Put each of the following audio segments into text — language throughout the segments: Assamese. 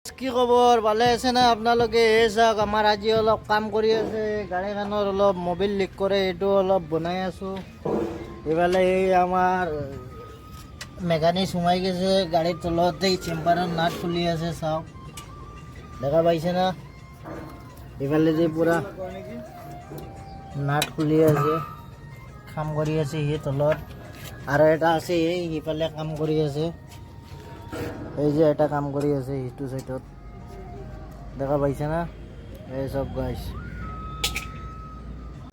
কি খবৰ ভালে আছে না আপোনালোকে? এই চাওক আমাৰ আজি অলপ কাম কৰি আছে গাড়ীখনৰ, অলপ মোবিল লিক কৰে, এইটো অলপ বনাই আছোঁ। এইফালে এই আমাৰ মেকানিক সোমাই গৈছে গাড়ীৰ তলতে, চেম্পাৰৰ নাট খুলি আছে, চাওক দেখা পাইছে না? এইফালে যে পুৰা নাট খুলি আছে, কাম কৰি আছে সি তলত, আৰু এটা আছে এই সিফালে কাম কৰি আছে। এই যে এটা কাম কৰি আছে সিটো সাইডত, দেখা পাইছে না? এই সব গাইছ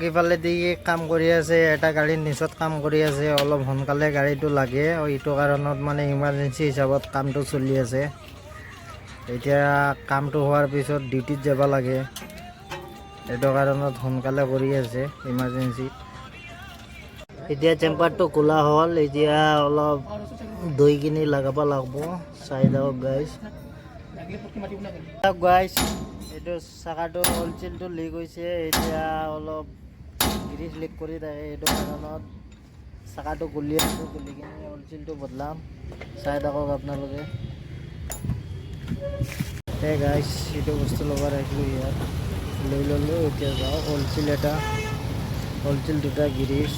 ইফালে দি কাম কৰি আছে, এটা গাড়ীৰ নিচত কাম কৰি আছে। অলপ সোনকালে গাড়ীটো লাগে, এইটো কাৰণত মানে ইমাৰ্জেঞ্চি হিচাপত কামটো চলি আছে। এতিয়া কামটো হোৱাৰ পিছত ডিউটিত যাব লাগে, এইটো কাৰণত সোনকালে কৰি আছে ইমাৰ্জেঞ্চি। এতিয়া চেম্পাৰটো খোলা হ'ল, এতিয়া অলপ দৈ কিনি লগাব লাগব। চাই যাওক গাইছ, গাইছ এইটো চাকাটো অইলচিলটো লিক হৈছে, এতিয়া অলপ গ্ৰীজ লিক কৰি থাকে, এইটো কাৰণত চাকাটো গুলি আছোঁ, গুলি কিনি অইলচিলটো বদলাম। চাই থাকক আপোনালোকে। এই গাইছ এইটো বস্তু ল'ব ৰাখিলোঁ, ইয়াত লৈ ল'লোঁ। এতিয়া যাওঁ, অইলচিল এটা, অইলচিল দুটা, গ্ৰীজ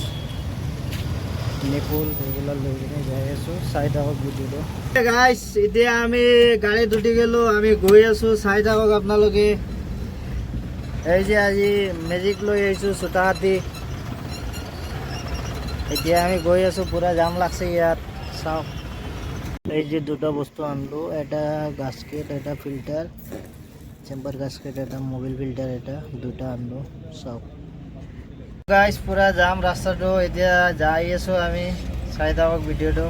নিপুল এইগুলা লৈ কিনে যাই আছোঁ। চাই থাকক ভিডিঅ'টো। গাইছ এতিয়া আমি গাড়ীত উঠি গ'লোঁ, আমি গৈ আছোঁ, চাই থাকক আপোনালোকে। এই যে আজি মেজিক লৈ আহিছোঁ চোটা হাতী, এতিয়া আমি গৈ আছোঁ, পুৰা জাম লাগছে ইয়াত, চাওক। এই যে দুটা বস্তু আনলোঁ, এটা গাস্কেট, এটা ফিল্টাৰ, চেম্পাৰ গাস্কেট এটা, মোবিল ফিল্টাৰ এটা, দুটা আনলোঁ, চাওক গাইছ পুৰা জাম ৰাস্তাটো। এতিয়া যাই আছোঁ আমি, চাই থাকক ভিডিঅ'টো।